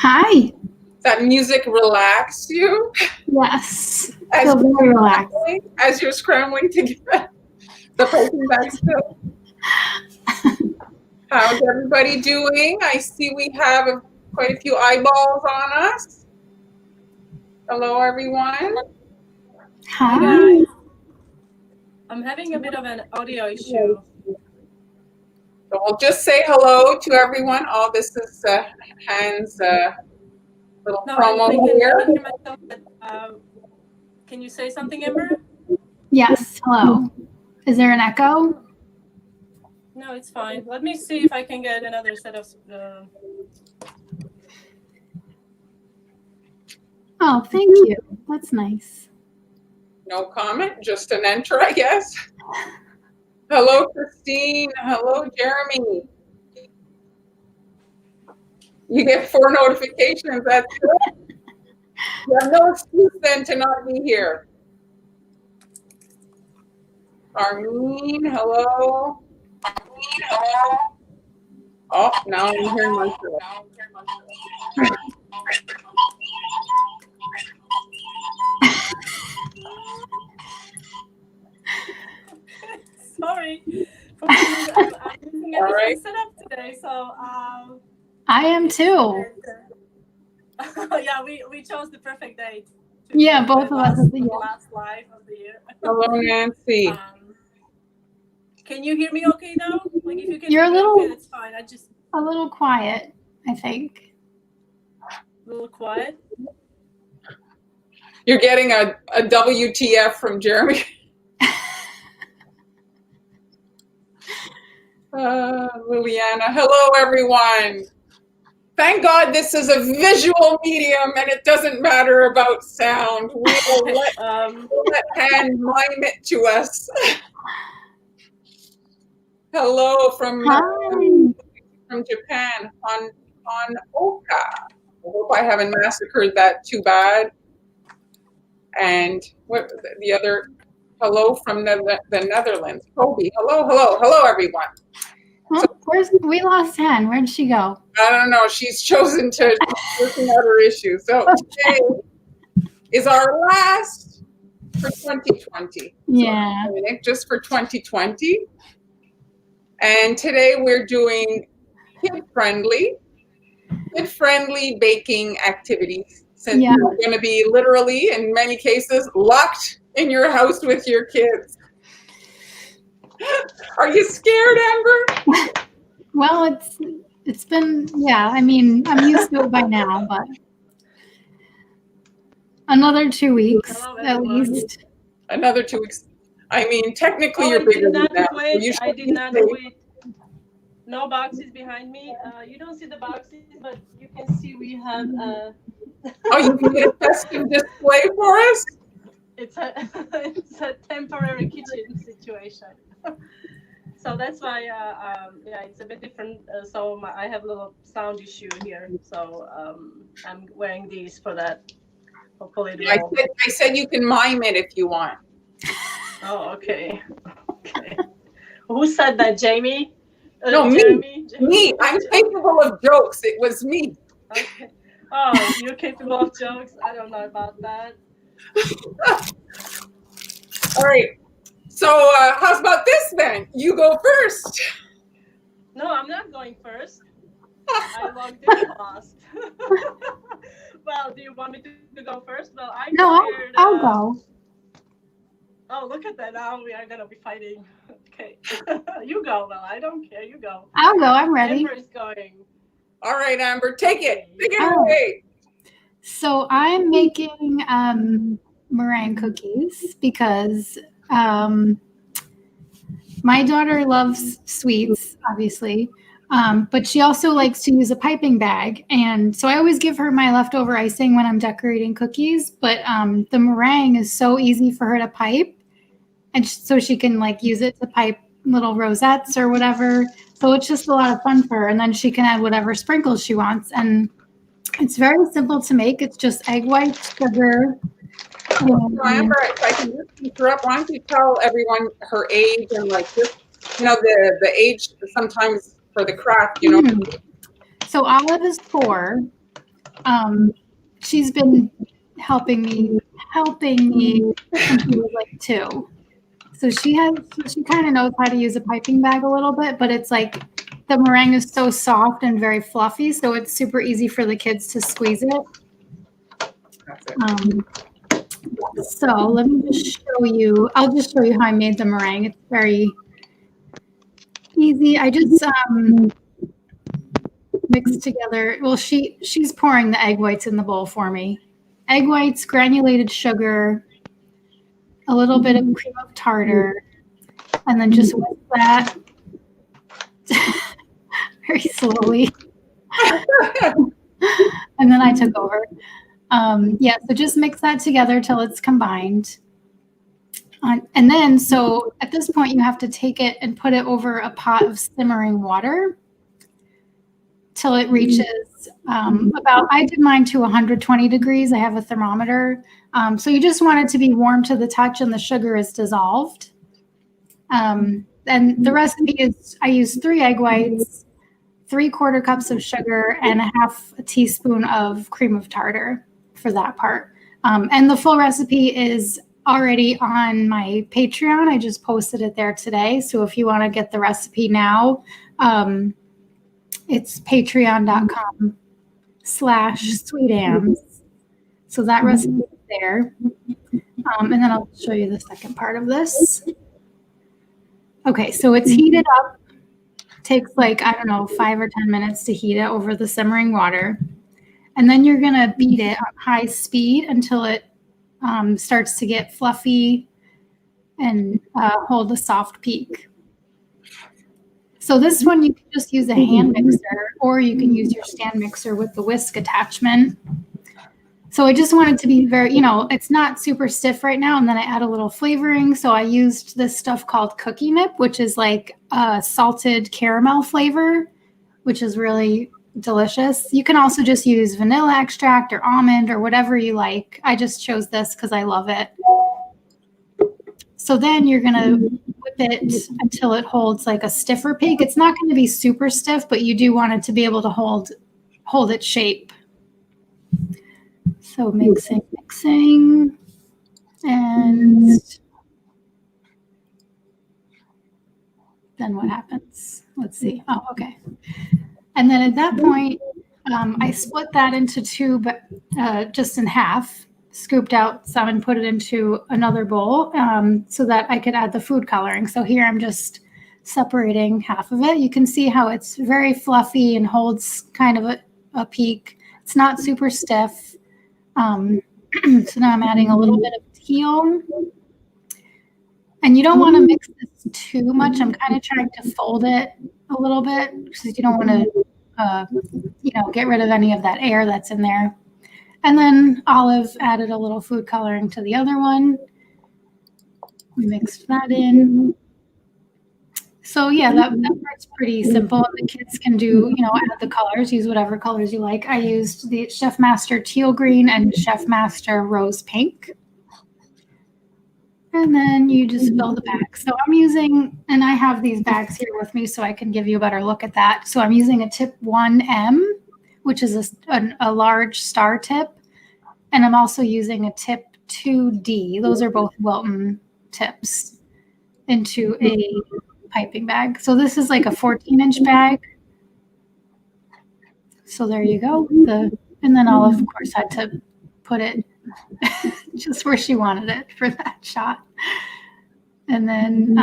Hi. That music relax you Yes. as Feel very relaxed. as you're scrambling to get the piping bag still. How's everybody doing? I see we have quite a few eyeballs on us. Hello, everyone. Hi. Guys. I'm having a bit of an audio issue. So we'll just say hello to everyone. Oh, this is Hans' little promo here. I can hear myself, but, can you say something, Amber? Yes. Hello. Is there an echo? No, it's fine. Let me see if I can get another set of. Oh, thank you. That's nice. No comment, just an enter, I guess. Hello, Christine. Hello, Jeremy. You get 4 notifications. That's good. You have no excuse then to not be here. Arlene, hello. Arlene, hello. Oh, now I'm hearing myself. Sorry. I'm using a different setup today, so. I am too. Yeah, we chose the perfect date. Yeah, both of us. The last live of the year. Hello, Nancy. Can you hear me okay now? Like if you can You're hear a little, me okay, that's fine. a little quiet, I think. A little quiet? You're getting a WTF from Jeremy. Liliana. Hello, everyone. Thank God this is a visual medium and it doesn't matter about sound. We will let Han mime it to us. Hello from Japan, Oka. I hope I haven't massacred that too bad. And what the other? Hello from the Netherlands, Kobe. Hello, everyone. Oh, we lost Han. Where'd she go? I don't know. She's chosen to work on other issues. So today is our last for 2020. Yeah. So just for 2020. And today we're doing kid-friendly baking activities. Since you're going to be literally, in many cases, locked in your house with your kids. Are you scared, Amber? Well, it's been, yeah, I mean, I'm used to it by now, but another 2 weeks at least. Another 2 weeks. I mean, technically you're bigger than that. I did not wait. No boxes behind me. You don't see the boxes, but you can see we have Oh, you can get a festive display for us? It's a temporary kitchen situation. So that's why, yeah, it's a bit different. So I have a little sound issue here. So I'm wearing these for that. Hopefully, I said you can mime it if you want. Oh, okay. Okay. Who said that, Jamie? No, Jeremy? Me. I'm capable of jokes. It was me. Okay. Oh, you're capable of jokes? I don't know about that. All right. So how's about this then? You go first. No, I'm not going first. I logged in last. Well, do you want me to go first? Well, I'll go. Oh, look at that. Now we are going to be fighting. Okay. You go. Well, I don't care. You go. I'll go. I'm ready. Amber is going. All right, Amber. Take it away. So I'm making meringue cookies because my daughter loves sweets, obviously, but she also likes to use a piping bag. And so I always give her my leftover icing when I'm decorating cookies. But the meringue is so easy for her to pipe. And so she can use it to pipe little rosettes or whatever. So it's just a lot of fun for her. And then she can add whatever sprinkles she wants. And it's very simple to make. It's just egg whites, sugar. Amber, if I can just interrupt, why don't you tell everyone her age and just, the age sometimes for the craft, So Olive is 4 she's been helping me since she was like 2. So she kind of knows how to use a piping bag a little bit, but it's like the meringue is so soft and very fluffy, so it's super easy for the kids to squeeze it. That's it. So let me just show you. I'll just show you how I made the meringue. It's very easy. I just mixed together. Well, she's pouring the egg whites in the bowl for me. Egg whites, granulated sugar, a little bit of cream of tartar, and then just whisk that very slowly. And then I took over. Yeah, so just mix that together till it's combined. And then, so at this point, you have to take it and put it over a pot of simmering water till it reaches about, I did mine to 120 degrees. I have a thermometer. So you just want it to be warm to the touch and the sugar is dissolved. And the recipe is, I use 3 egg whites, 3/4 cups of sugar, and a half a teaspoon of cream of tartar for that part. And the full recipe is already on my Patreon. I just posted it there today. So if you want to get the recipe now, it's patreon.com/sweetams. So that recipe is there. And then I'll show you the second part of this. Okay, so it's heated up. Takes like, I don't know, 5 or 10 minutes to heat it over the simmering water. And then you're going to beat it on high speed until it starts to get fluffy and hold a soft peak. So this one, you can just use a hand mixer, or you can use your stand mixer with the whisk attachment. So I just want it to be very, it's not super stiff right now. And then I add a little flavoring. So I used this stuff called Cookie Nip, which is like a salted caramel flavor, which is really delicious. You can also just use vanilla extract or almond or whatever you like. I just chose this because I love it. So then you're going to whip it until it holds like a stiffer peak. It's not going to be super stiff, but you do want it to be able to hold its shape. So mixing, and then what happens? Let's see. Oh, okay. And then at that point, I split that into 2, but just in half, scooped out some and put it into another bowl so that I could add the food coloring. So here I'm just separating half of it. You can see how it's very fluffy and holds kind of a peak. It's not super stiff. So now I'm adding a little bit of teal. And you don't want to mix this too much. I'm kind of trying to fold it a little bit because you don't want to, get rid of any of that air that's in there. And then Olive added a little food coloring to the other one. We mixed that in. So yeah, that part's pretty simple. The kids can do, add the colors, use whatever colors you like. I used the Chef Master Teal Green and Chef Master Rose Pink. And then you just fill the bag. So I'm using, and I have these bags here with me so I can give you a better look at that. So I'm using a tip 1M, which is a large star tip. And I'm also using a tip 2D. Those are both Wilton tips into a piping bag. So this is like a 14-inch bag. So there you go. And then Olive, of course, had to put it just where she wanted it for that shot. And then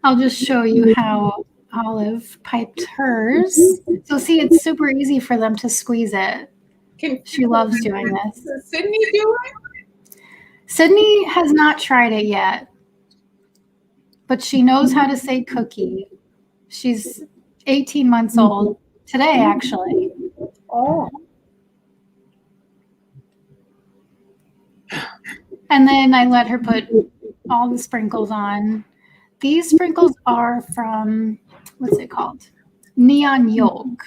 I'll just show you how Olive piped hers. So see, it's super easy for them to squeeze it. She loves doing this. Does Sydney do it? Sydney has not tried it yet, but she knows how to say cookie. She's 18 months old today, actually. Oh. And then I let her put all the sprinkles on. These sprinkles are from, what's it called? Neon Yolk.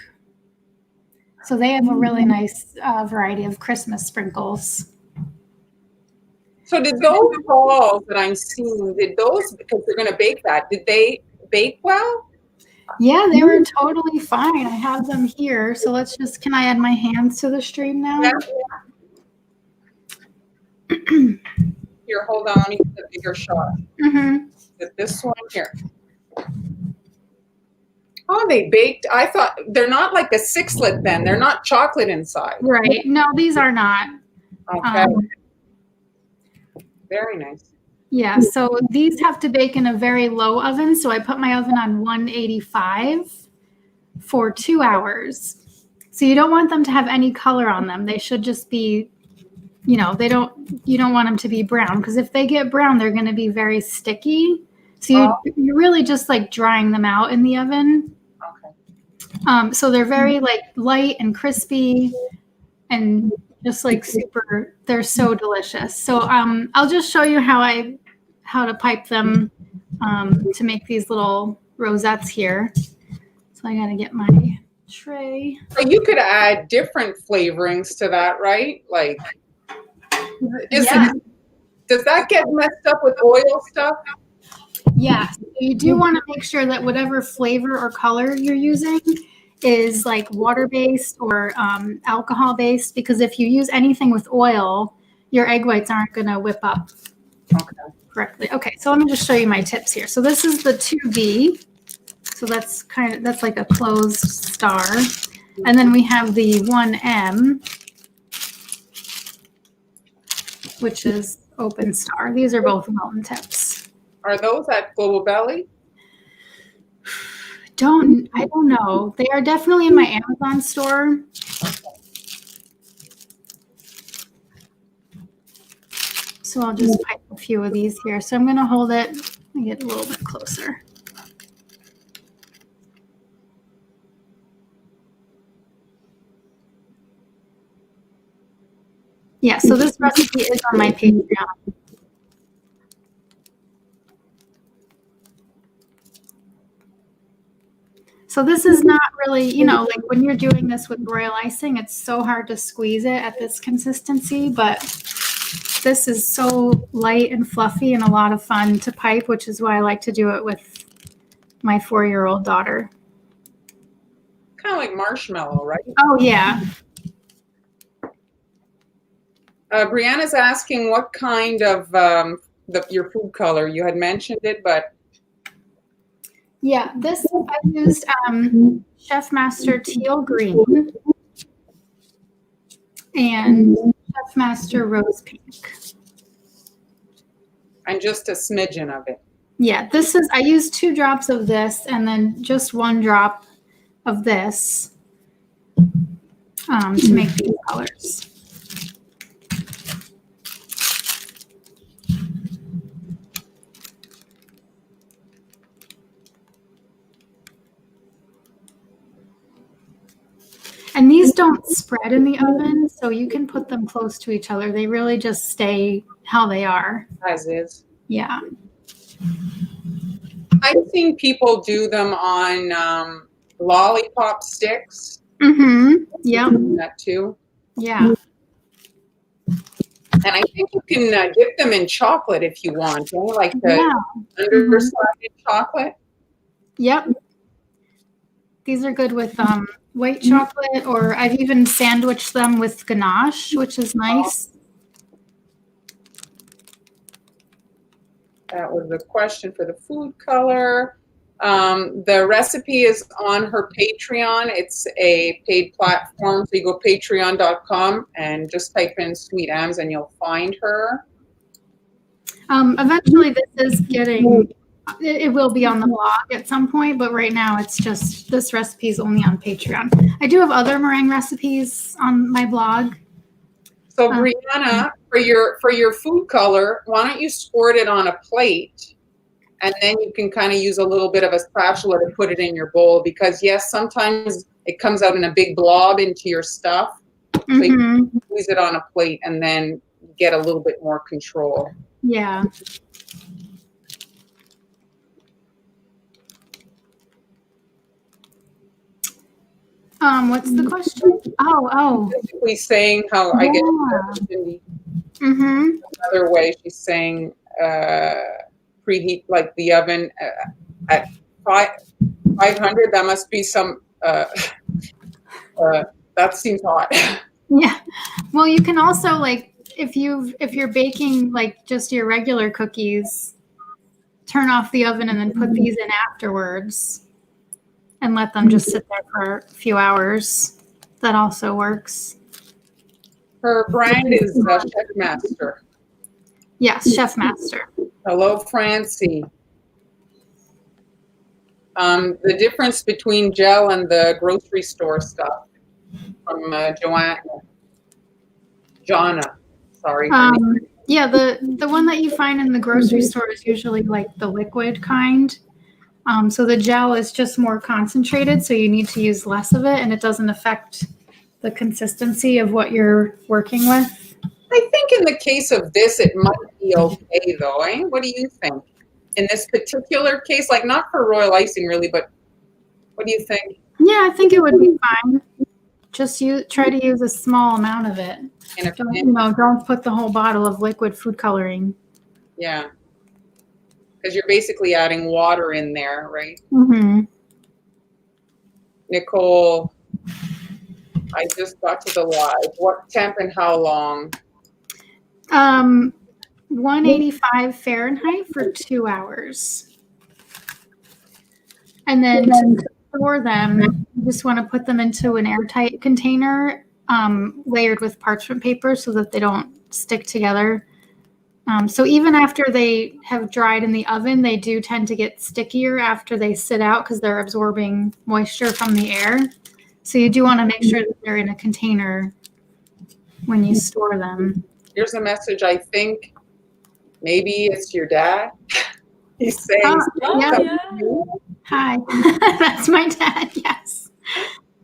So they have a really nice variety of Christmas sprinkles. So did those balls that I'm seeing, because they're going to bake that, did they bake well? Yeah, they were totally fine. I have them here. So can I add my hands to the stream now? Yeah. Here, hold on. Let me get a bigger shot. Get this one here. Oh, they baked. I thought they're not like a sixlet then. They're not chocolate inside. Right. No, these are not. Okay. Very nice. Yeah, so these have to bake in a very low oven. So I put my oven on 185 for 2 hours. So you don't want them to have any color on them. They should just be, you don't want them to be brown, because if they get brown, they're going to be very sticky. So you're really just like drying them out in the oven. Okay. So they're very like light and crispy and just like they're so delicious. So I'll just show you how to pipe them to make these little rosettes here. So I got to get my tray. So you could add different flavorings to that, right? Like, does that get messed up with oil stuff? Yeah, so you do want to make sure that whatever flavor or color you're using is like water-based or alcohol-based, because if you use anything with oil, your egg whites aren't going to whip up correctly. Okay, so let me just show you my tips here. So this is the 2B. So that's like a closed star. And then we have the 1M, which is open star. These are both Mountain tips. Are those at Global Belly? I don't know. They are definitely in my Amazon store. So I'll just pipe a few of these here. So I'm going to hold it and get a little bit closer. Yeah, so this recipe is on my Patreon. So this is not really, like when you're doing this with royal icing, it's so hard to squeeze it at this consistency, but this is so light and fluffy and a lot of fun to pipe, which is why I like to do it with my 4-year-old daughter. Kind of like marshmallow, right? Oh, yeah. Brianna's asking what kind of your food color. You had mentioned it, but yeah, this I used Chef Master Teal Green and Chef Master Rose Pink. And just a smidgen of it. Yeah, I used 2 drops of this and then just 1 drop of this to make these colors. And these don't spread in the oven, so you can put them close to each other. They really just stay how they are. As is. Yeah. I've seen people do them on lollipop sticks. Mm-hmm. Yeah. That too. Yeah. And I think you can dip them in chocolate if you want, like the underside chocolate. Yep. These are good with white chocolate, or I've even sandwiched them with ganache, which is nice. That was the question for the food color. The recipe is on her Patreon. It's a paid platform. So you go patreon.com and just type in Sweet Ams and you'll find her. Eventually it will be on the blog at some point, but right now it's just, this recipe is only on Patreon. I do have other meringue recipes on my blog. So Brianna, for your food color, why don't you squirt it on a plate, and then you can kind of use a little bit of a spatula to put it in your bowl, because yes, sometimes it comes out in a big blob into your stuff. So you can squeeze it on a plate and then get a little bit more control. Yeah. What's the question? Oh. Basically saying how I get another way. She's saying preheat like the oven at 500. That must be some. That seems hot. Yeah. Well, you can also like if you're baking like just your regular cookies, turn off the oven and then put these in afterwards and let them just sit there for a few hours. That also works. Her brand is Chef Master. Yes, Chef Master. Hello, Francie. The difference between gel and the grocery store stuff from Jonna. Sorry. Yeah, the one that you find in the grocery store is usually like the liquid kind. So the gel is just more concentrated, so you need to use less of it, and it doesn't affect the consistency of what you're working with. I think in the case of this, it might be okay, though. Eh? What do you think? In this particular case, like not for royal icing, really, but what do you think? Yeah, I think it would be fine. Just try to use a small amount of it. Don't put the whole bottle of liquid food coloring. Yeah, because you're basically adding water in there, right? Mm-hmm. Nicole, I just got to the live. What temp and how long? 185 Fahrenheit for 2 hours. And then to store them, you just want to put them into an airtight container, layered with parchment paper so that they don't stick together. So even after they have dried in the oven, they do tend to get stickier after they sit out because they're absorbing moisture from the air. So you do want to make sure that they're in a container when you store them. Here's a message, I think. Maybe it's your dad. He's saying, yeah. Hi, that's my dad. Yes.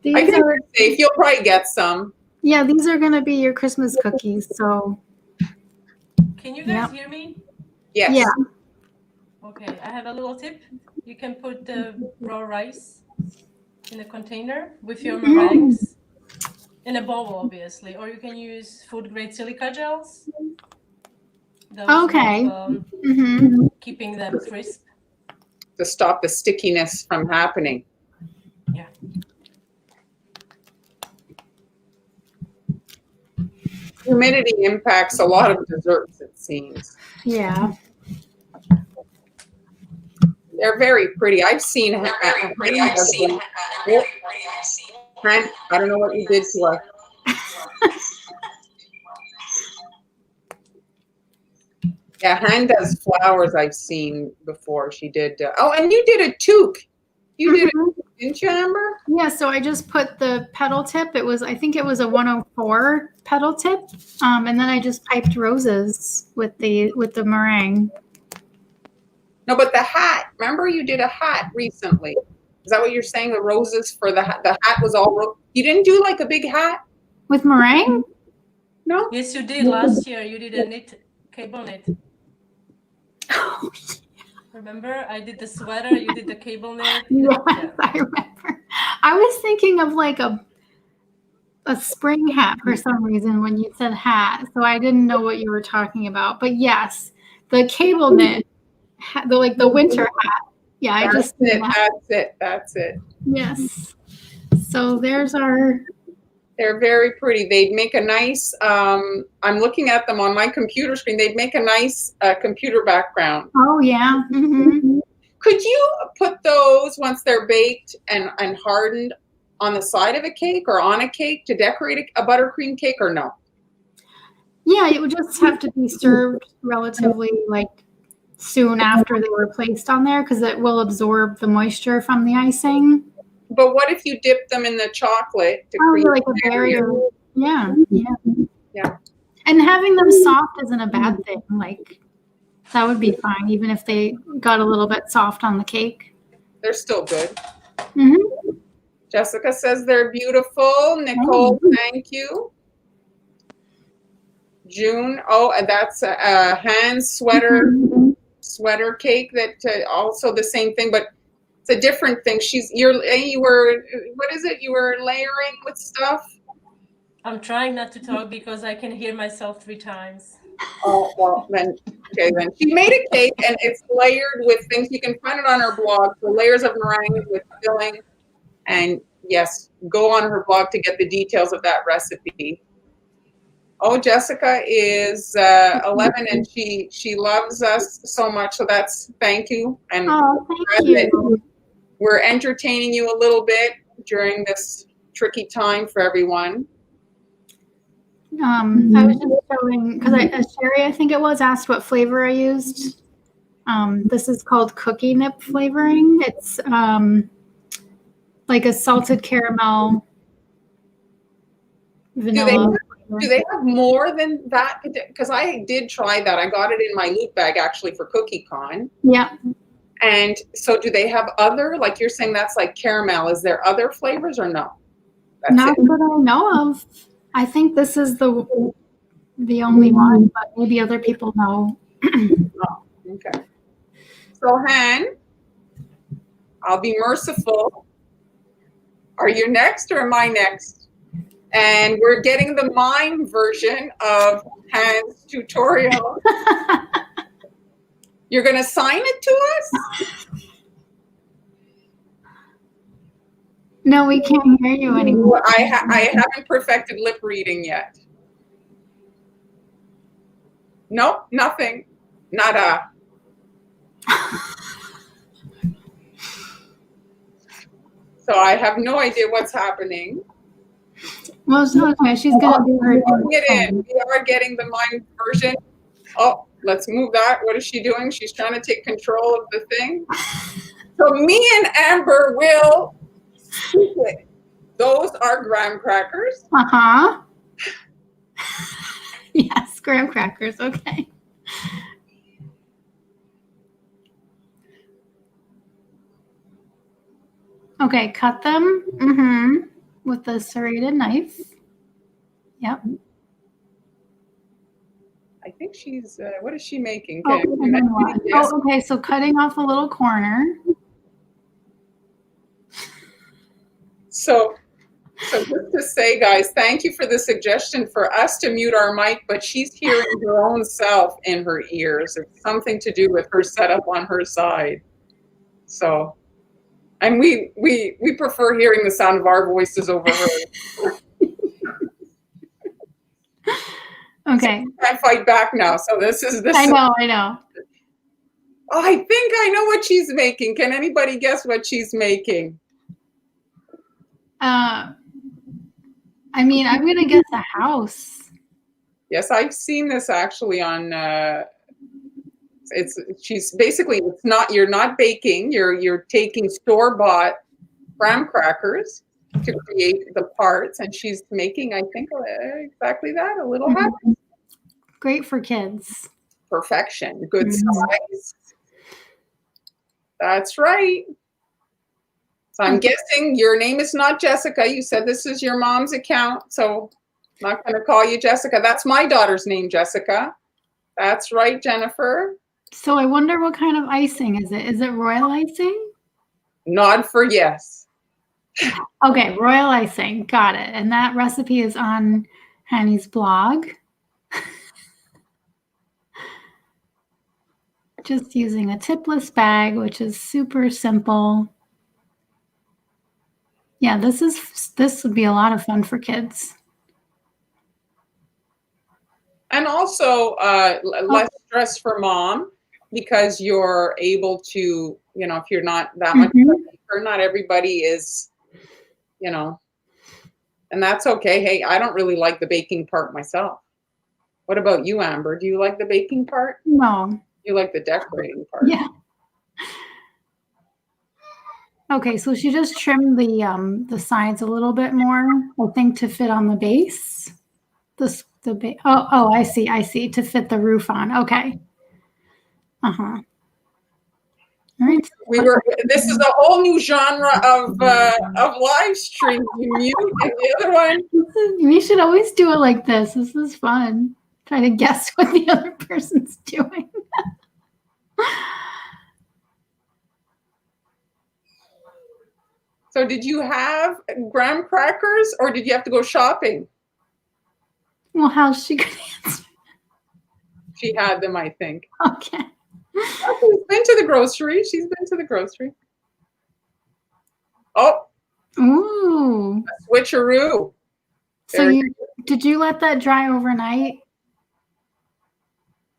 I think you're safe. You'll probably get some. Yeah, these are going to be your Christmas cookies. So, can you guys hear me? Yes. Yeah. Okay, I have a little tip. You can put the raw rice in a container with your meringues in a bowl, obviously, or you can use food-grade silica gels. Those okay. Keeping them crisp. To stop the stickiness from happening. Yeah. Humidity impacts a lot of desserts, it seems. Yeah. They're very pretty. I've seen. I don't know what you did to us. Yeah, Han does flowers. I've seen before. She did. And you did a toque. You did it, didn't you, Amber? Yeah. So I just put the petal tip. I think it was a 104 petal tip, and then I just piped roses with the meringue. No, but the hat. Remember, you did a hat recently. Is that what you're saying? The roses for the hat. The hat was all. You didn't do like a big hat with meringue. No. Yes, you did last year. You did a cable knit. Oh, remember, I did the sweater, you did the cable knit. Yes, yeah. I remember. I was thinking of like a spring hat for some reason when you said hat, so I didn't know what you were talking about. But yes, the cable knit, the winter hat. Yeah, That's it. Yes. So there's our. They're very pretty. They'd make a nice, I'm looking at them on my computer screen. They'd make a nice computer background. Oh, yeah. Mm-hmm. Could you put those, once they're baked and hardened, on the side of a cake or on a cake to decorate a buttercream cake, or no? Yeah, it would just have to be served relatively soon after they were placed on there because it will absorb the moisture from the icing. But what if you dip them in the chocolate to create like a barrier? Yeah. Yeah. And having them soft isn't a bad thing. That would be fine, even if they got a little bit soft on the cake. They're still good. Mm-hmm. Jessica says they're beautiful. Nicole, thank you. June, and that's a hand sweater cake that also the same thing, but it's a different thing. You were, what is it? You were layering with stuff? I'm trying not to talk because I can hear myself 3 times. Oh, well, then, okay, then. She made a cake, and it's layered with things. You can find it on her blog, the layers of meringue with filling. And yes, go on her blog to get the details of that recipe. Oh, Jessica is 11, and she loves us so much. So that's thank you. And Oh, thank you. we're entertaining you a little bit during this tricky time for everyone. I was just showing because Sherry, I think it was, asked what flavor I used. This is called cookie nip flavoring. It's like a salted caramel vanilla. Do they have more than that? Because I did try that. I got it in my loot bag actually for CookieCon. Yeah. And so do they have other, like you're saying that's like caramel. Is there other flavors or no? Not that I know of. I think this is the only one, but maybe other people know. Oh, okay. So Han, I'll be merciful. Are you next or am I next? And we're getting the mime version of Han's tutorial. You're going to sign it to us? No, we can't hear you anymore. I haven't perfected lip reading yet. Nope, nothing. Nada. So I have no idea what's happening. Well, it's okay. She's going to do her thing. We are getting the mime version. Oh, let's move that. What is she doing? She's trying to take control of the thing. So me and Amber will speak it. Those are graham crackers. Uh-huh. Yes, graham crackers. Okay. Okay, cut them with the serrated knife. Yep. I think she's, what is she making? Okay, so cutting off a little corner. So just to say, guys, thank you for the suggestion for us to mute our mic, but she's hearing her own self in her ears. It's something to do with her setup on her side. So, and we prefer hearing the sound of our voices over hers. Okay. So I can't fight back now. So this. I know. Oh, I think I know what she's making. Can anybody guess what she's making? I mean, I'm gonna guess a house. Yes, I've seen this actually on. She's basically, it's not, you're not baking. You're taking store-bought graham crackers to create the parts, and she's making, I think, exactly that, a little house. Great for kids. Perfection, good size. That's right. So I'm guessing your name is not Jessica. You said this is your mom's account, so I'm not going to call you Jessica. That's my daughter's name, Jessica. That's right, Jennifer. So I wonder what kind of icing is it? Is it royal icing? Nod for yes. Okay, royal icing. Got it. And that recipe is on Hanny's blog. Just using a tipless bag, which is super simple. Yeah, this would be a lot of fun for kids. And also less stress for mom, because you're able to, if you're not that much, not everybody is, and that's okay. Hey, I don't really like the baking part myself. What about you, Amber? Do you like the baking part? No. You like the decorating part? Yeah. Okay, so she just trimmed the sides a little bit more, I think, to fit on the base. Oh, I see. To fit the roof on. Okay. Uh-huh. All right. This is a whole new genre of live stream. You mute the other one. We should always do it like this. This is fun. Try to guess what the other person's doing. So did you have graham crackers, or did you have to go shopping? Well, how's she gonna answer? She had them, I think. Okay. Oh, she's been to the grocery. She's been to the grocery. Oh, Ooh. a switcheroo. So did you let that dry overnight?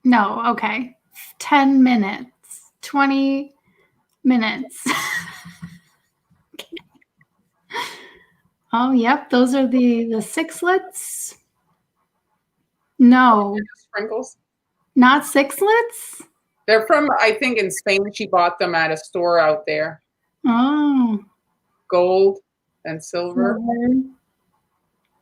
No, okay. 10 minutes. 20 minutes. Okay. Oh, yep, those are the sixlets. No, Sprinkles. not sixlets? They're from, I think in Spain, she bought them at a store out there. Oh. Gold and silver.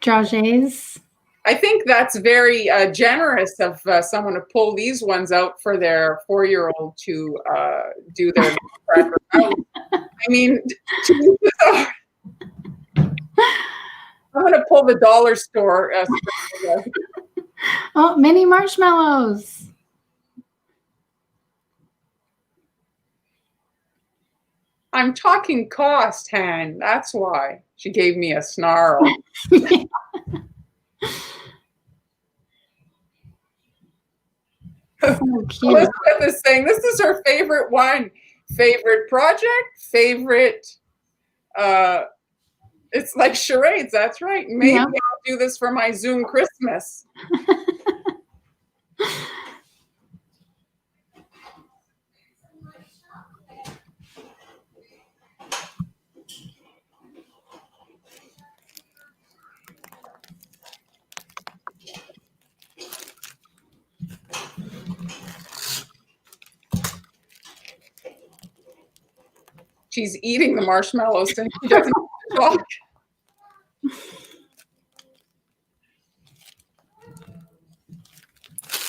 Dragees. I think that's very generous of someone to pull these ones out for their 4-year-old to do their cracker out. I mean, I'm going to pull the dollar store. Oh, mini marshmallows. I'm talking cost, Han. That's why. She gave me a snarl. So cute. Elizabeth is saying this is her favorite one. Favorite project, favorite, it's like charades. That's right. Maybe I'll do this for my Zoom Christmas. She's eating the marshmallows and she doesn't talk.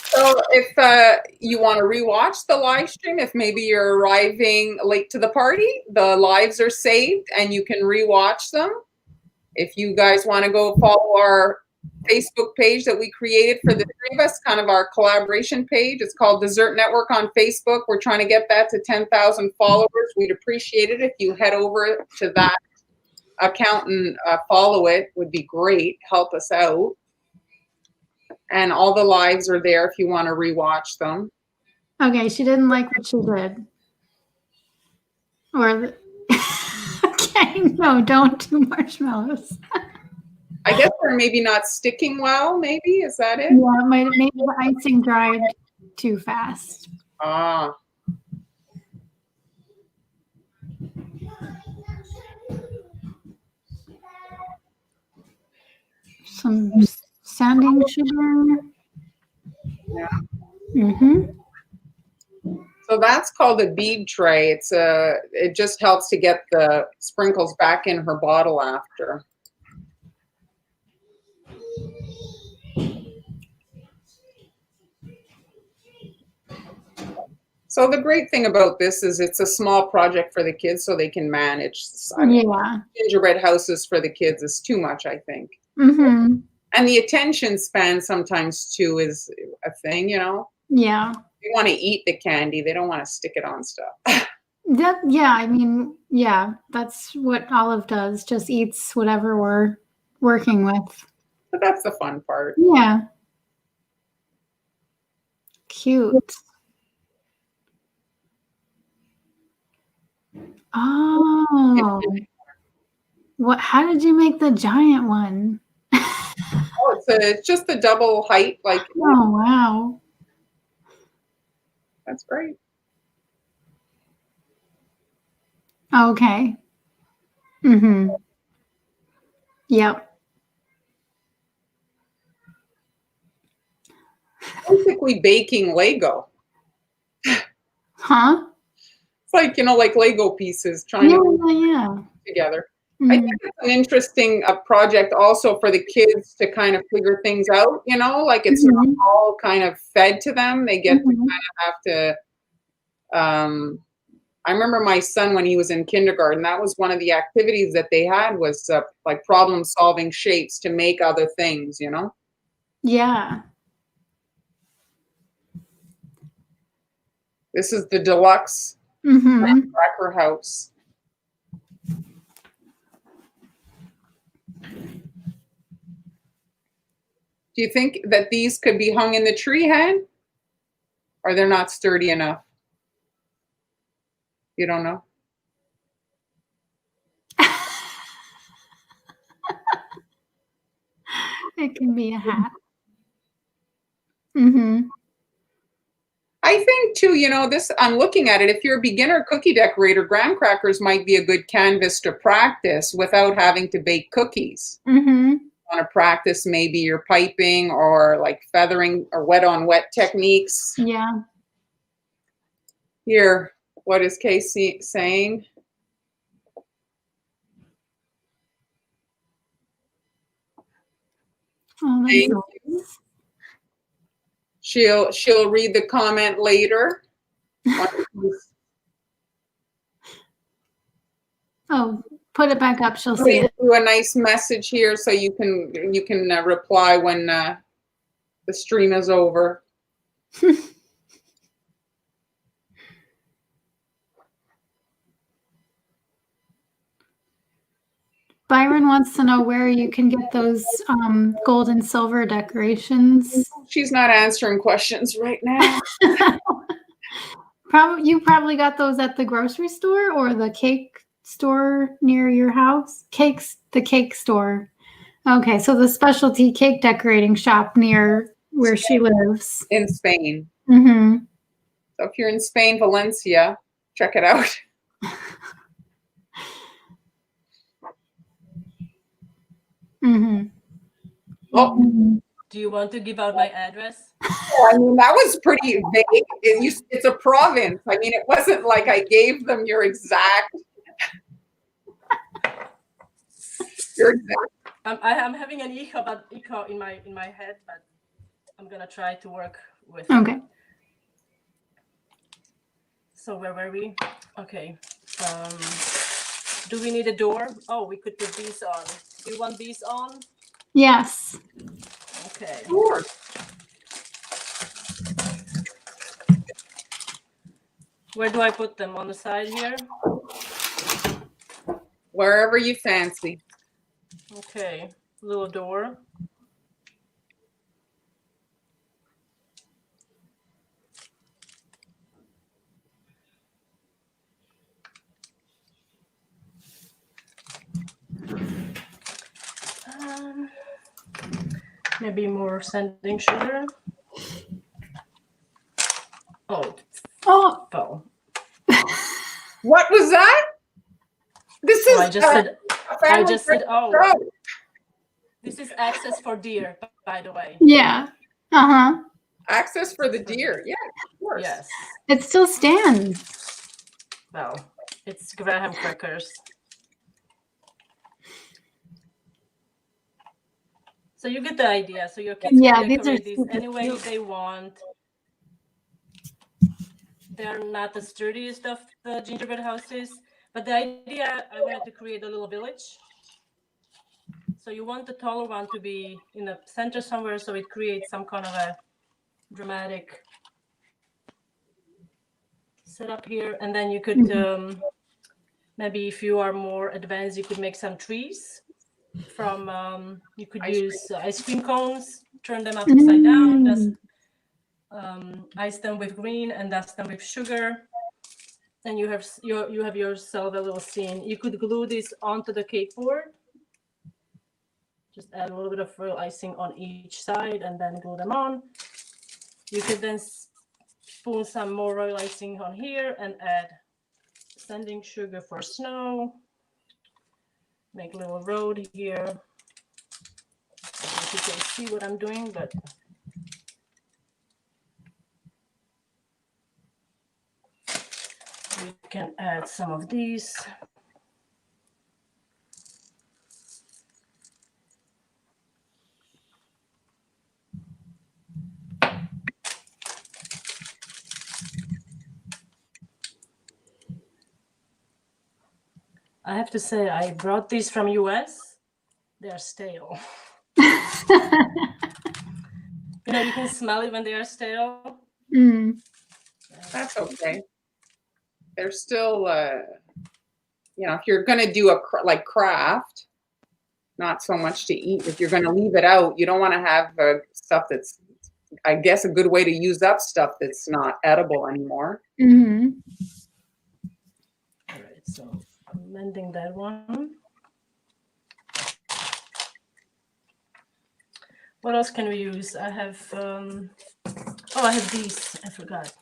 So if you want to rewatch the live stream, if maybe you're arriving late to the party, the lives are saved and you can rewatch them. If you guys want to go follow our Facebook page that we created for the three of us, kind of our collaboration page. It's called Dessert Network on Facebook. We're trying to get that to 10,000 followers. We'd appreciate it if you head over to that account and follow it. Would be great. Help us out. And all the lives are there if you want to rewatch them. Okay, she didn't like what she did. Or okay, no, don't do marshmallows. I guess they're maybe not sticking well, maybe? Is that it? Yeah, maybe the icing dried too fast. Ah. Some sanding sugar. Yeah. Mm-hmm. So that's called a bead tray. It just helps to get the sprinkles back in her bottle after. So the great thing about this is it's a small project for the kids so they can manage. Yeah. Gingerbread houses for the kids is too much, I think. Mm-hmm. And the attention span sometimes too is a thing, you know? Yeah. They want to eat the candy. They don't want to stick it on stuff. I mean, yeah, that's what Olive does. Just eats whatever we're working with. But that's the fun part. Yeah. Cute. Oh. What? How did you make the giant one? Oh, it's just the double height. Like. Oh, wow. That's great. Okay. Mm-hmm. Yep. Basically baking Lego. Huh? It's like, like Lego pieces trying to put together. Mm-hmm. I think it's an interesting project also for the kids to kind of figure things out, like it's not all kind of fed to them. They get to kind of have to, I remember my son when he was in kindergarten, that was one of the activities that they had was like problem solving shapes to make other things, Yeah. This is the deluxe cracker house. Do you think that these could be hung in the tree, Hen? or they're not sturdy enough? You don't know? It can be a hat. Mm-hmm. I think too, this, I'm looking at it. If you're a beginner cookie decorator, graham crackers might be a good canvas to practice without having to bake cookies. Mm-hmm. You want to practice maybe your piping or like feathering or wet on wet techniques. Yeah. Here, what is Casey saying? Oh, that's Thank nice. you. She'll read the comment later. Oh, put it back up. She'll see it. Do a nice message here so you can reply when the stream is over. Byron wants to know where you can get those gold and silver decorations. She's not answering questions right now. You probably got those at the grocery store or the cake store near your house. The cake store. Okay, so the specialty cake decorating shop near where she lives. In Spain. Mm-hmm. So if you're in Spain, Valencia, check it out. Mm-hmm. Oh, Do you want to give out my address? I mean, that was pretty vague. It's a province. I mean, it wasn't like I gave them your exact. I'm having an echo in my head, but I'm gonna try to work with. Okay. So where were we? Okay. Do we need a door? Oh, we could put these on. Do you want these on? Yes. Okay. Sure. Where do I put them? On the side here? Wherever you fancy. Okay. Little door. Maybe more sanding sugar. Oh. What was that? This is. I just said. Oh. This is access for deer, by the way. Yeah. Uh-huh. Access for the deer. Yeah, of course. Yes. It still stands. Well, it's graham crackers. So you get the idea. So your kids can decorate these any way they want. They're not the sturdiest of the gingerbread houses, but the idea, I wanted to create a little village. So you want the taller one to be in the center somewhere, so it creates some kind of a dramatic setup here. And then you could, maybe if you are more advanced, you could make some trees from, you could use ice cream cones, turn them upside down, ice them with green and dust them with sugar. And you have yourself a little scene. You could glue this onto the cake board. Just add a little bit of royal icing on each side and then glue them on. You could then spoon some more royal icing on here and add sanding sugar for snow. Make a little road here. I don't know if you can see what I'm doing, but we can add some of these. I have to say, I brought these from US. They're stale. You can smell it when they are stale. That's okay. They're still, if you're going to do craft, not so much to eat. If you're going to leave it out, you don't want to have stuff that's I guess, a good way to use up stuff that's not edible anymore. Mm-hmm. All right, so I'm mending that one. What else can we use? I have, I have these. I forgot.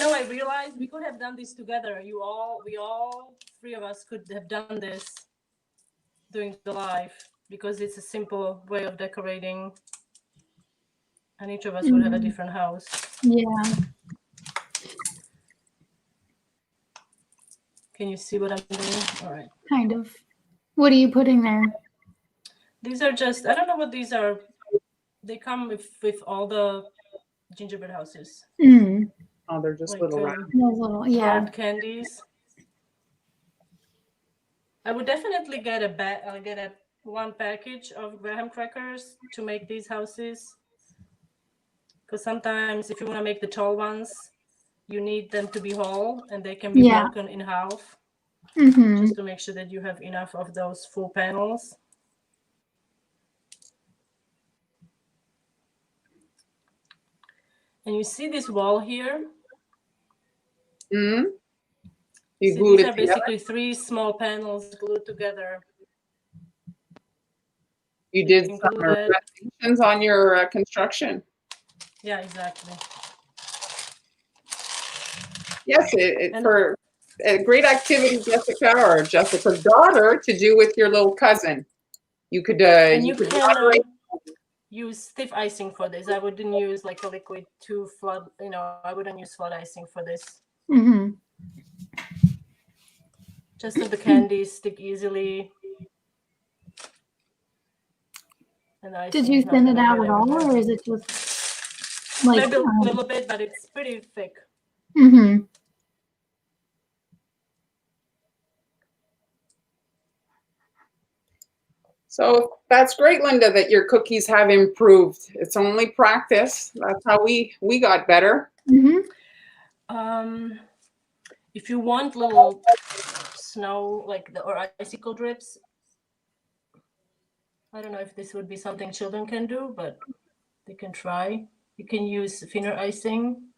I realized we could have done this together. We all three of us could have done this during the live because it's a simple way of decorating, and each of us would have a different house. Yeah. Can you see what I'm doing? All right. Kind of. What are you putting there? These are just, I don't know what these are. They come with all the gingerbread houses. Mm. Oh, they're just little round. Those little, yeah. Hard candies. I would definitely get one package of graham crackers to make these houses. Because sometimes if you want to make the tall ones, you need them to be whole and they can be broken in half. Mm-hmm. Just to make sure that you have enough of those full panels. And you see this wall here? Mm-hmm. These are basically 3 small panels glued together. You did some renovations on your construction. Yeah, exactly. Yes, for a great activity, Jessica, or Jessica's daughter, to do with your little cousin. You could use stiff icing for this. I wouldn't use like a liquid to flood. I wouldn't use flood icing for this. Mm-hmm. Just so the candies stick easily. And did you thin it out at all, or is it just like maybe a little bit, but it's pretty thick. Mm-hmm. So that's great, Linda, that your cookies have improved. It's only practice. That's how we got better. Mm-hmm. If you want little snow or icicle drips, I don't know if this would be something children can do, but they can try. You can use thinner icing.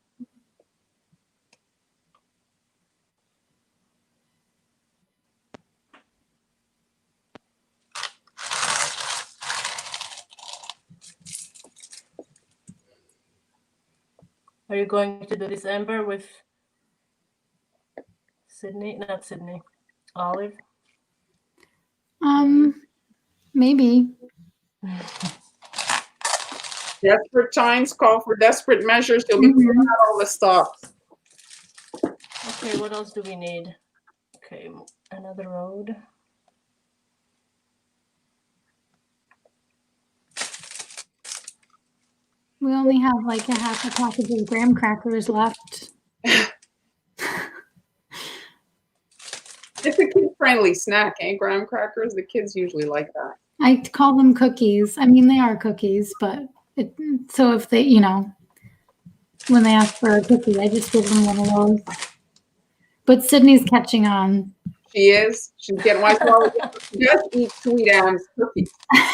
Are you going to do this, Amber, with Sydney? Not Sydney. Olive? Maybe. Desperate times call for desperate measures. You'll be pulling out all the stops. Okay, what else do we need? Okay, another road. We only have like a half a package of graham crackers left. It's a kid-friendly snack, graham crackers. The kids usually like that. I call them cookies. I mean, they are cookies, but so if they, when they ask for a cookie, I just give them one of those. But Sydney's catching on. She is. She's getting wise. Well, she does eat Sweet Anne's cookies.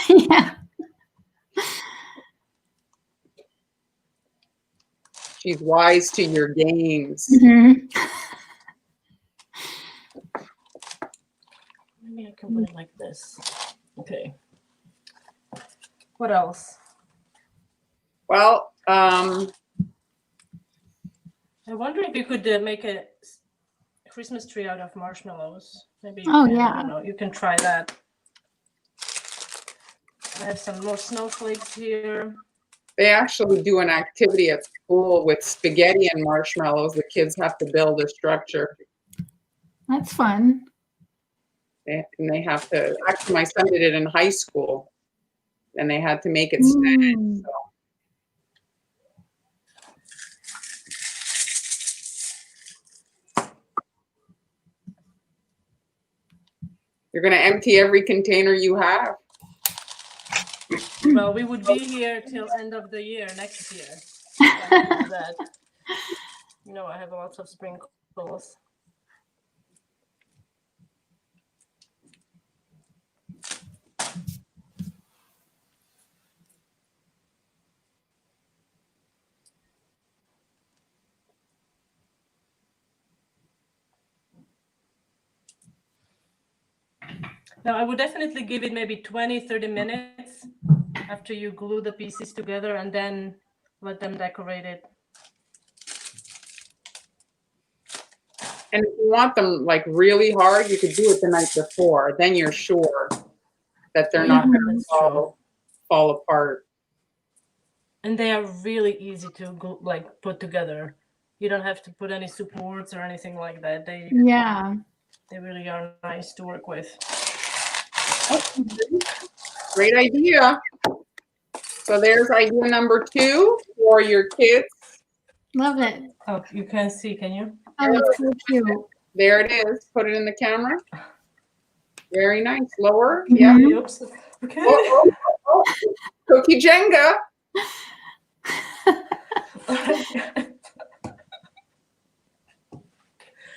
Yeah. She's wise to your games. Mm-hmm. Maybe I can put it like this. Okay. What else? Well, I wonder if you could make a Christmas tree out of marshmallows. Maybe you can. Yeah. I don't know. You can try that. I have some more snowflakes here. They actually do an activity at school with spaghetti and marshmallows. The kids have to build a structure. That's fun. And they have to, actually my son did it in high school and they had to make it stand. So. You're going to empty every container you have. Well, we would be here till end of the year, next year. That. I have lots of sprinkles. Now, I would definitely give it maybe 20, 30 minutes after you glue the pieces together, and then let them decorate it. And if you want them like really hard, you could do it the night before. Then you're sure that they're not going to That's true. fall apart. And they are really easy to like put together. You don't have to put any supports or anything like that. They really are nice to work with. Great idea. So there's idea number 2 for your kids. Love it. Oh, you can see, can you? Oh, it's so cute. There it is. Put it in the camera. Very nice. Lower. Mhm. Yeah. Oops. Okay. Oh. Cookie Jenga.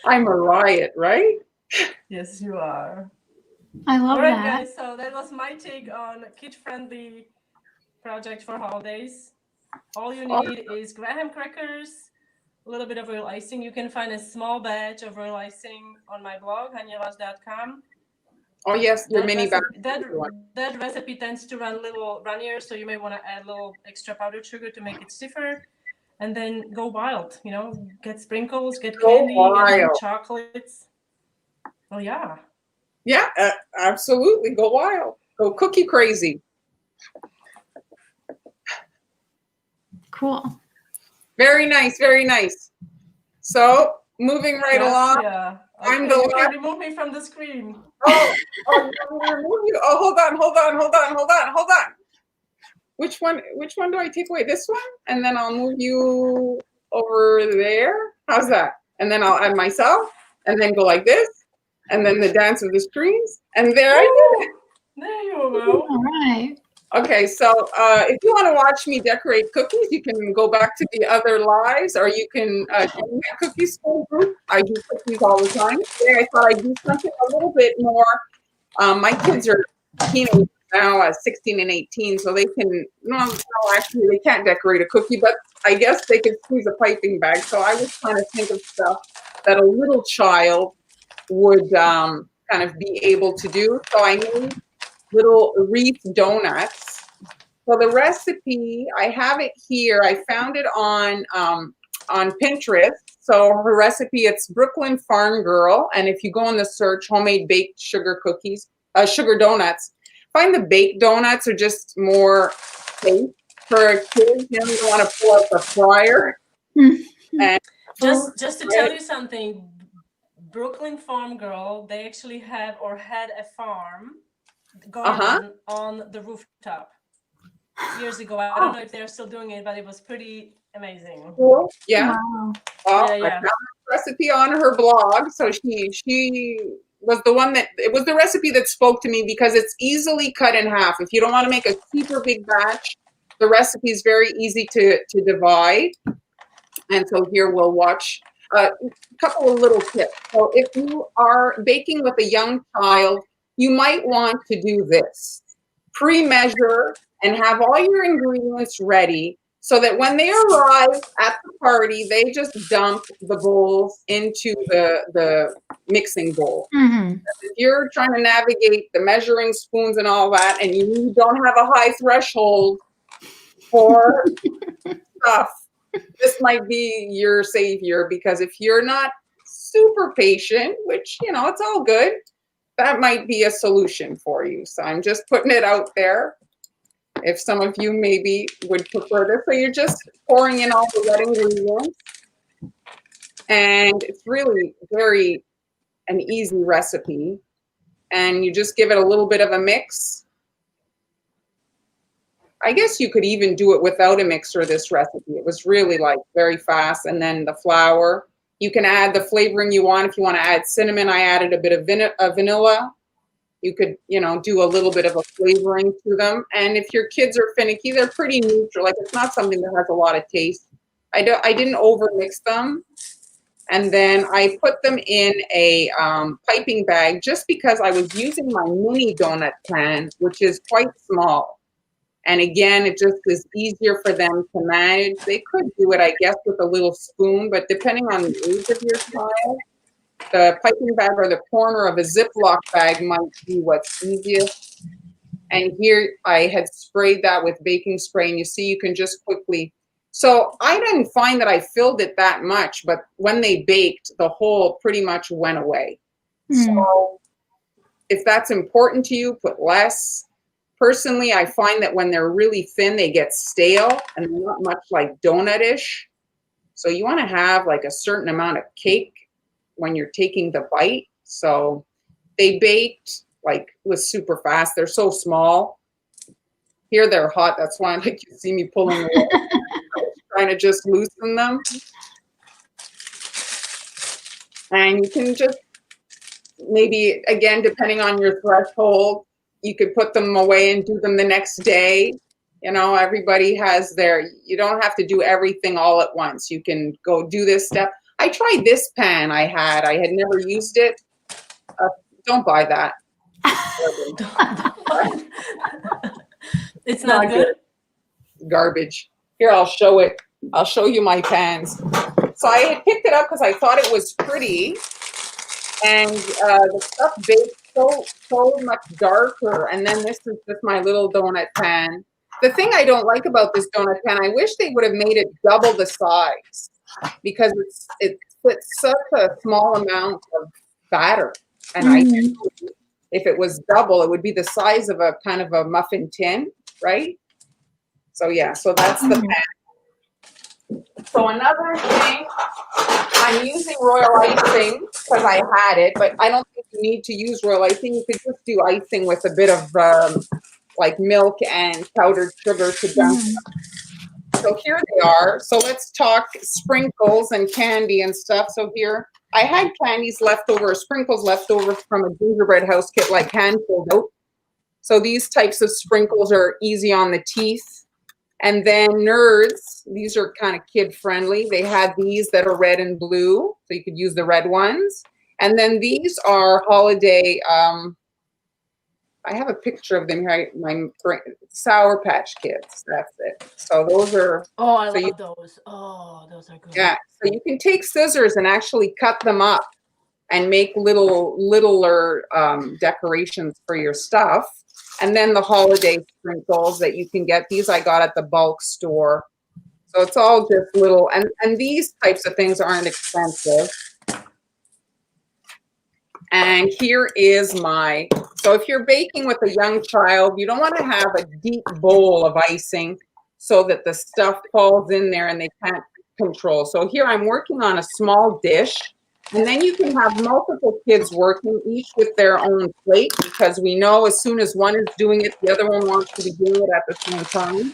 I'm a riot, right? Yes, you are. I love All right, that. guys. So that was my take on kid-friendly project for holidays. All you need is graham crackers, a little bit of royal icing. You can find a small batch of royal icing on my blog, hanyelas.com. Oh yes, your That mini recipe, batch. that recipe tends to run a little runnier, so you may want to add a little extra powdered sugar to make it stiffer. And then go wild, get sprinkles, get candy, get chocolates. Oh, yeah. Yeah, absolutely. Go wild. Go cookie crazy. Cool. Very nice. Very nice. So moving right along. Yeah. I'm Okay, the you can last. remove me from the screen. Oh, you want me to remove you? Oh, hold on. Which one do I take away? This one? And then I'll move you over there. How's that? And then I'll add myself and then go like this. And then the dance of the screens. And there I did it. There you go. All right. Okay, so if you want to watch me decorate cookies, you can go back to the other lives, or you can join my cookie school group. I do cookies all the time. Today I thought I'd do something a little bit more. My kids are teenagers now, 16 and 18, so they can, no, actually they can't decorate a cookie, but I guess they could squeeze a piping bag. So I was trying to think of stuff that a little child would kind of be able to do. So I made little wreath donuts. So the recipe, I have it here. I found it on Pinterest. So her recipe, it's Brooklyn Farm Girl. And if you go on the search, homemade baked sugar cookies, sugar donuts, find the baked donuts are just more safe for a kid. You don't want to pull out the fryer. And just to tell you something, Brooklyn Farm Girl, they actually have or had a farm garden on the rooftop years ago. I don't know if they're still doing it, but it was pretty amazing. Cool. Yeah. Wow. Well, I found the recipe on her blog. So she was the one it was the recipe that spoke to me because it's easily cut in half. If you don't want to make a super big batch, the recipe is very easy to divide. And so here we'll watch a couple of little tips. So if you are baking with a young child, you might want to do this. Pre-measure and have all your ingredients ready so that when they arrive at the party, they just dump the bowls into the mixing bowl. Mm-hmm. If you're trying to navigate the measuring spoons and all that, and you don't have a high threshold for stuff, this might be your savior, because if you're not super patient, which, it's all good, that might be a solution for you. So I'm just putting it out there. If some of you maybe would prefer this. So you're just pouring in all the wet ingredients. And it's really very an easy recipe. And you just give it a little bit of a mix. I guess you could even do it without a mixer, this recipe. It was really very fast. And then the flour. You can add the flavoring you want. If you want to add cinnamon, I added a bit of vanilla. You could, do a little bit of a flavoring to them. And if your kids are finicky, they're pretty neutral. It's not something that has a lot of taste. I didn't over mix them. And then I put them in a piping bag just because I was using my mini donut pan, which is quite small. And again, it just is easier for them to manage. They could do it, I guess, with a little spoon, but depending on the age of your child, the piping bag or the corner of a Ziploc bag might be what's easiest. And here I had sprayed that with baking spray, and you see you can just quickly. So I didn't find that I filled it that much, but when they baked, the hole pretty much went away. So if that's important to you, put less. Personally, I find that when they're really thin, they get stale and they're not much like donut-ish. So you want to have like a certain amount of cake when you're taking the bite. So they baked like was super fast. They're so small. Here they're hot. That's why like you see me pulling away, trying to just loosen them. And you can just maybe, again, depending on your threshold, you could put them away and do them the next day. You know, everybody has their, you don't have to do everything all at once. You can go do this step. I tried this pan I had never used it. Don't buy that. It's not good. Garbage. Here, I'll show it. I'll show you my pans. So I had picked it up because I thought it was pretty. And the stuff baked so much darker. And then this is just my little donut pan. The thing I don't like about this donut pan, I wish they would have made it double the size, because it puts such a small amount of batter. And if it was double, it would be the size of a kind of a muffin tin, right? So yeah, so that's the pan. So another thing, I'm using royal icing because I had it, but I don't think you need to use royal icing. You could just do icing with a bit of like milk and powdered sugar to dunk. So here they are. So let's talk sprinkles and candy and stuff. So here, I had candies left over, sprinkles left over from a gingerbread house kit, like hand pulled out. So these types of sprinkles are easy on the teeth. And then Nerds, these are kind of kid friendly. They had these that are red and blue, so you could use the red ones. And then these are holiday, I have a picture of them here, my Sour Patch Kids, that's it. So those are. Oh, I love those. Oh, those are good. Yeah, so you can take scissors and actually cut them up and make littler decorations for your stuff. And then the holiday sprinkles that you can get. These I got at the bulk store. So it's all just little, and these types of things aren't expensive. And here is so if you're baking with a young child, you don't want to have a deep bowl of icing so that the stuff falls in there and they can't control. So here I'm working on a small dish. And then you can have multiple kids working, each with their own plate, because we know as soon as one is doing it, the other one wants to be doing it at the same time.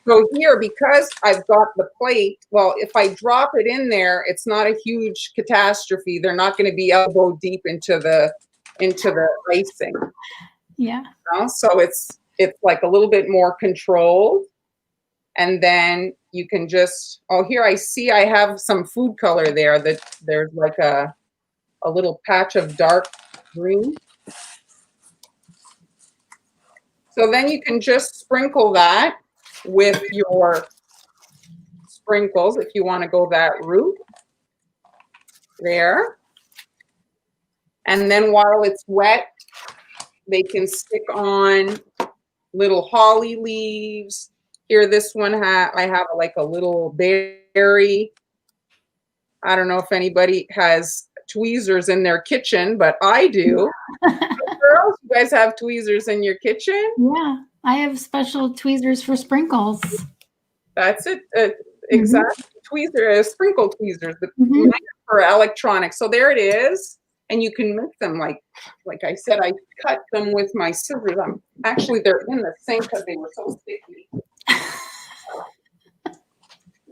So here, because I've got the plate, well, if I drop it in there, it's not a huge catastrophe. They're not going to be elbow deep into the icing. Yeah. You know? So it's like a little bit more controlled. And then you can just, oh, here I see I have some food color there, that there's like a little patch of dark green. So then you can just sprinkle that with your sprinkles if you want to go that route. There. And then while it's wet, they can stick on little holly leaves. Here, this one I have like a little berry. I don't know if anybody has tweezers in their kitchen, but I do. Girls, you guys have tweezers in your kitchen? Yeah, I have special tweezers for sprinkles. That's it. Exactly. Sprinkle tweezers, but for electronics. So there it is. And you can make them like I said, I cut them with my scissors. Actually, they're in the sink because they were so sticky.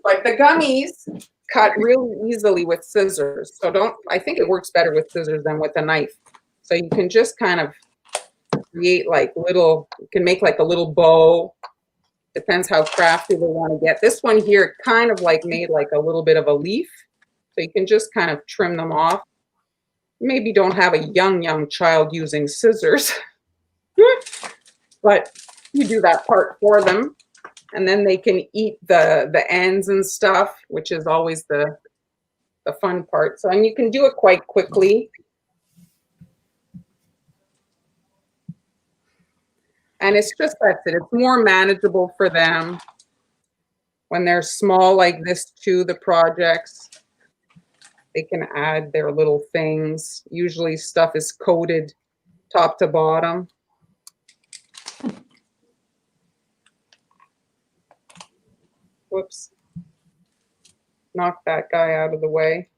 But the gummies cut really easily with scissors. So I think it works better with scissors than with a knife. So you can just kind of create like you can make like a little bow. Depends how crafty they want to get. This one here kind of like made like a little bit of a leaf. So you can just kind of trim them off. Maybe don't have a young child using scissors, but you do that part for them. And then they can eat the ends and stuff, which is always the the fun part. So, and you can do it quite quickly. And it's just that's it. It's more manageable for them when they're small like this too, the projects. They can add their little things. Usually stuff is coated top to bottom. Whoops. Knock that guy out of the way.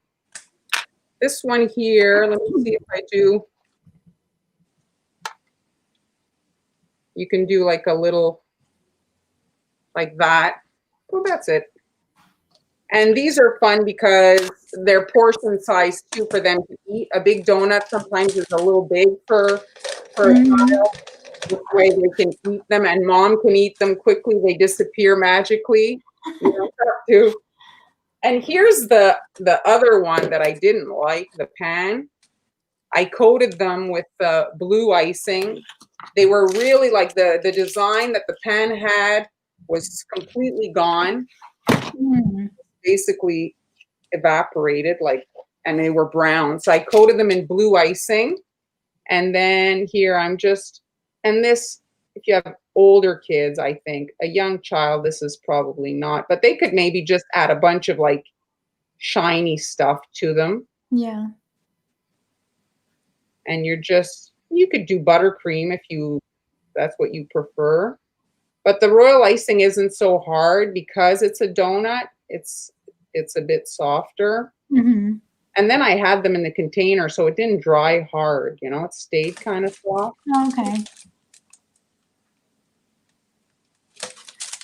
This one here, let me see if I do. You can do like a little, like that. Well, that's it. And these are fun because they're portion size too for them to eat. A big donut sometimes is a little big for a child. This way they can eat them, and mom can eat them quickly. They disappear magically. You don't have to. And here's the other one that I didn't like, the pan. I coated them with blue icing. They were really like the design that the pan had was completely gone. Basically evaporated, like, and they were brown. So I coated them in blue icing. And then here I'm just, and this, if you have older kids, I think a young child, this is probably not, but they could maybe just add a bunch of like shiny stuff to them. Yeah. And you could do buttercream if that's what you prefer. But the royal icing isn't so hard because it's a donut. It's a bit softer. And then I had them in the container, so it didn't dry hard. You know, it stayed kind of soft. Okay.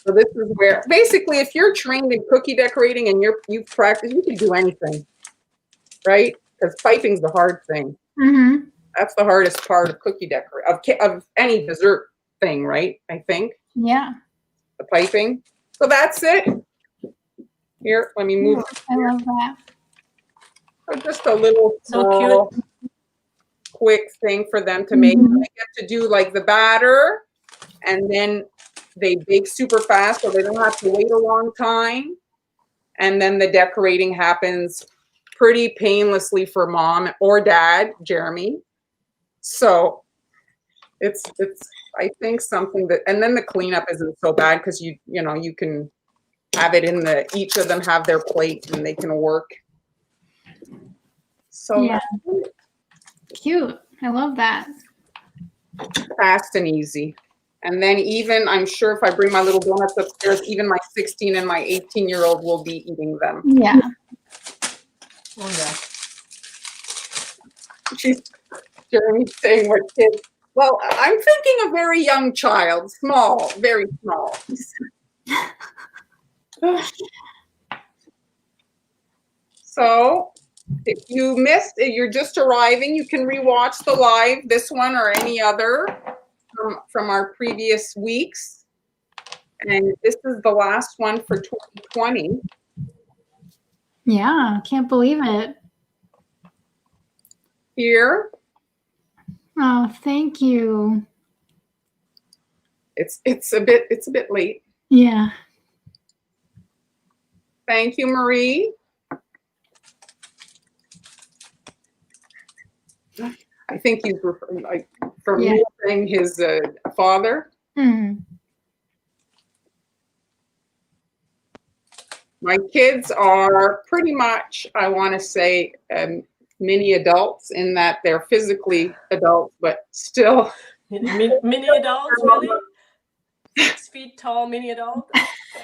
So this is where, basically, if you're trained in cookie decorating and you've practiced, you can do anything, right? Because piping's the hard thing. That's the hardest part of cookie decorating, of any dessert thing, right? I think. Yeah. The piping. So that's it. Here, let me move. I love that. So just a little So cute. Quick thing for them to make. They get to do like the batter, and then they bake super fast, so they don't have to wait a long time. And then the decorating happens pretty painlessly for mom or dad, Jeremy. So it's I think something that, and then the cleanup isn't so bad because you can have it in each of them have their plate and they can work. So yeah. Cute. I love that. Fast and easy. And then even, I'm sure if I bring my little donuts upstairs, even my 16 and my 18-year-old will be eating them. Yeah. Oh, yeah. Jeremy's saying what kids. Well, I'm thinking a very young child, small, very small. So if you missed, if you're just arriving, you can rewatch the live, this one or any other from our previous weeks. And this is the last one for 2020. Yeah, can't believe it. Here. Oh, thank you. It's a bit late. Yeah. Thank you, Marie. I think he's saying his father. My kids are pretty much, I want to say, mini adults in that they're physically adults, but still. Mini adults, really? 6 feet tall mini adult?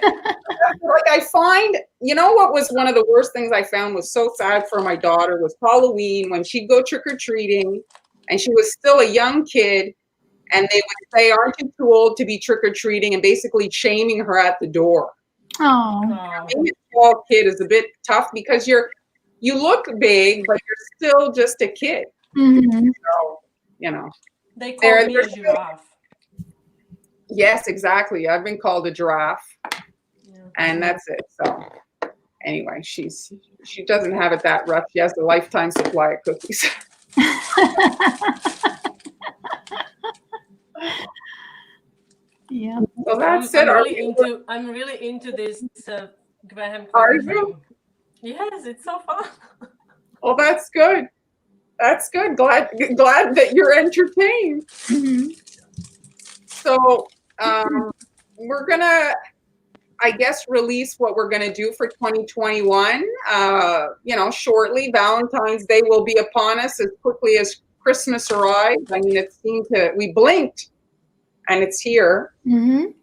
Like I find, what was one of the worst things I found was so sad for my daughter was Halloween when she'd go trick-or-treating and she was still a young kid and they would say, aren't you too old to be trick-or-treating, and basically shaming her at the door. Oh. Being a small kid is a bit tough because you look big, but you're still just a kid. So, They call me a giraffe. Yes, exactly. I've been called a giraffe. Yeah. And that's it. So anyway, she doesn't have it that rough. She has a lifetime supply of cookies. Yeah. So that's it. I'm really into this graham cracker thing. Yes, it's so fun. Well, that's good. That's good. Glad that you're entertained. Mhm. So we're gonna, I guess, release what we're gonna do for 2021. Shortly. Valentine's Day will be upon us as quickly as Christmas arrives. I mean, we blinked and it's here. Mhm.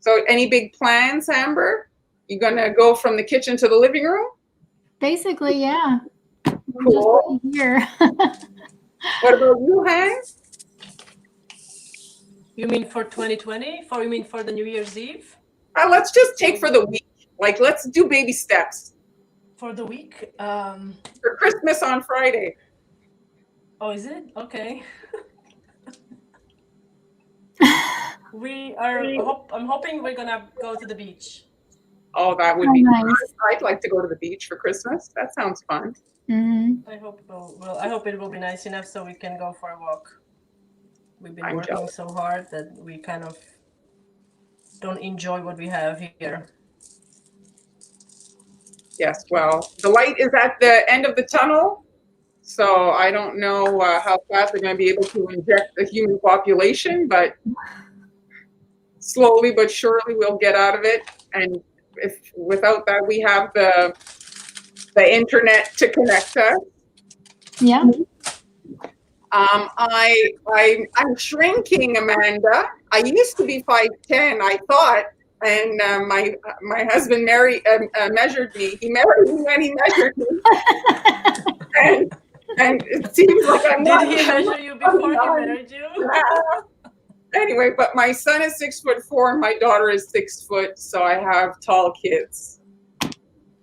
So, any big plans, Amber? You gonna go from the kitchen to the living room? Basically, yeah. We'll Cool. just be here. What about you, Hank? You mean for 2020? You mean for the New Year's Eve? Let's just take for the week. Like, let's do baby steps. For the week? For Christmas on Friday. Oh, is it? Okay. I'm hoping we're gonna go to the beach. Oh, that would Oh, be nice. nice. I'd like to go to the beach for Christmas. That sounds fun. Mhm. I hope I hope it will be nice enough so we can go for a walk. We've been I'm working jealous. so hard that we kind of don't enjoy what we have here. Yes, well, the light is at the end of the tunnel, so I don't know how fast they're going to be able to inject the human population, but slowly but surely we'll get out of it. And if without that, we have the internet to connect us. Yeah. I'm shrinking, Amanda. I used to be 5'10", I thought, and my husband measured me. He married me and he measured me, and it seems like I'm Did not. he measure you before he married you? Anyway, but my son is 6'4" and my daughter is 6 foot, so I have tall kids.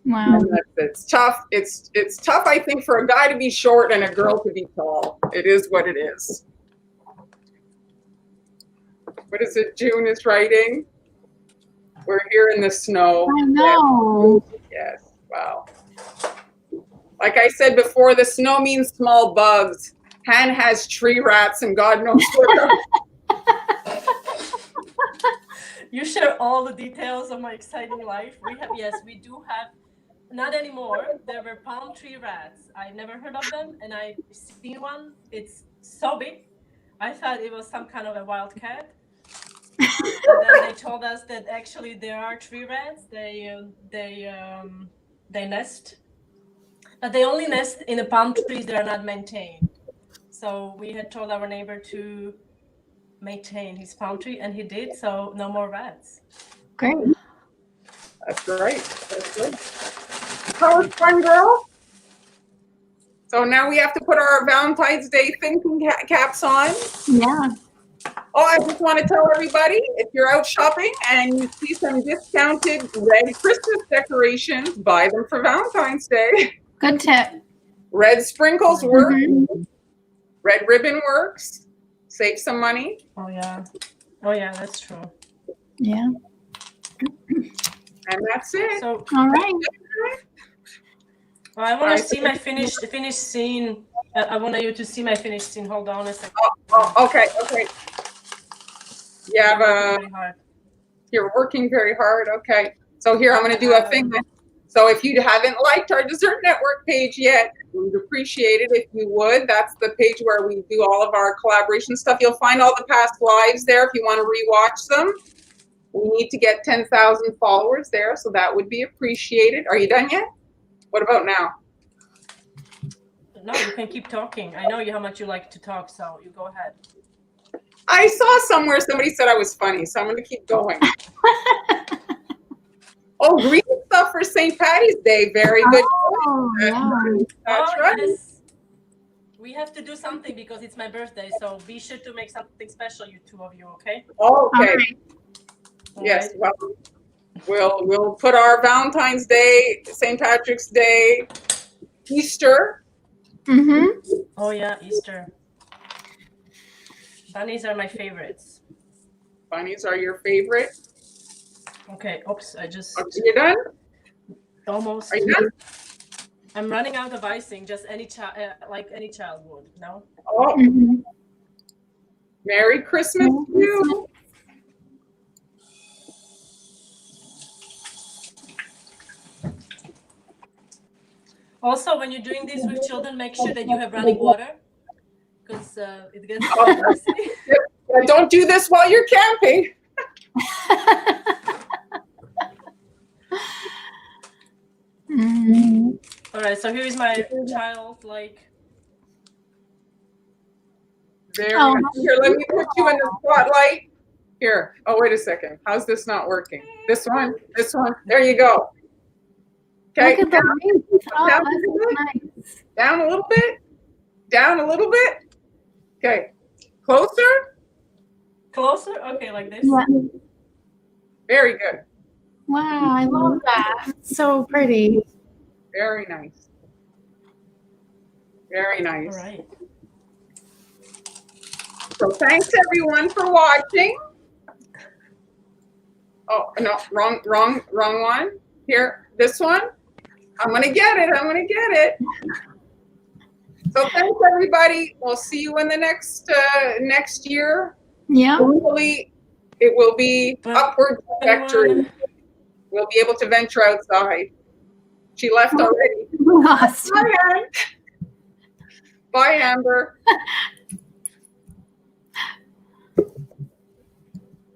Wow. And it's tough. It's tough, I think, for a guy to be short and a girl to be tall. It is what it is. What is it? June is writing. We're here in the snow. I know. Yes. Wow. Like I said before, the snow means small bugs. Han has tree rats and God knows what else. You share all the details of my exciting life. We do have, not anymore. There were palm tree rats. I never heard of them, and I seen one. It's so big. I thought it was some kind of a wild cat. And then they told us that actually there are tree rats. They nest, but they only nest in the palm trees that are not maintained. So we had told our neighbor to maintain his palm tree, and he did. So no more rats. Great. That's great. That's good. How was fun, girl? So now we have to put our Valentine's Day thinking caps on. Yeah. Oh, I just want to tell everybody, if you're out shopping and you see some discounted red Christmas decorations, buy them for Valentine's Day. Good tip. Red sprinkles work. Mhm. Red ribbon works. Save some money. Oh yeah, that's true. Yeah. And that's it. So All right. I want to see my finished scene. I want you to see my finished scene. Hold on a second. Okay. You have Very hard. You're working very hard. Okay. So here, I'm going to do a thing. So if you haven't liked our Dessert Network page yet, we'd appreciate it if you would. That's the page where we do all of our collaboration stuff. You'll find all the past lives there if you want to rewatch them. We need to get 10,000 followers there, so that would be appreciated. Are you done yet? What about now? No, you can keep talking. I know how much you like to talk, so you go ahead. I saw somewhere somebody said I was funny, so I'm going to keep going. Oh, green stuff for St. Patty's Day. Very good. Oh, yeah. That's right. Yes. We have to do something because it's my birthday, so be sure to make something special, you two of you, okay? Okay. All right. Yes. Well, we'll put our Valentine's Day, St. Patrick's Day, Easter. Mm-hmm. Oh yeah, Easter. Bunnies are my favorites. Bunnies are your favorite. Okay. Oops. I just. Are you done? Almost. Are you done? I'm running out of icing. Just any child, like any child would. No. Oh. Mm-hmm. Merry Christmas to you. Also, when you're doing this with children, make sure that you have running water, because it gets Oh. messy. Yeah, don't do this while you're camping. All right, so here is my child, like. Very Oh. nice. Here, let me put you in the spotlight. Here. Oh, wait a second. How's this not working? This one. This one. There you go. Okay. Look at the wings. Oh, down, that's a little bit. nice. Down a little bit. Down a little bit. Okay. Closer. Closer? Okay, like this. Yeah. Very good. Wow, I love that. It's so pretty. Very nice. Very nice. All right. So thanks everyone for watching. Oh no, wrong one. Here, this one. I'm gonna get it. So thanks everybody. We'll see you in the next year. Yeah. Hopefully, it will be upward trajectory. We'll be able to venture outside. She left already. Lost. Bye, Anne. Bye, Amber.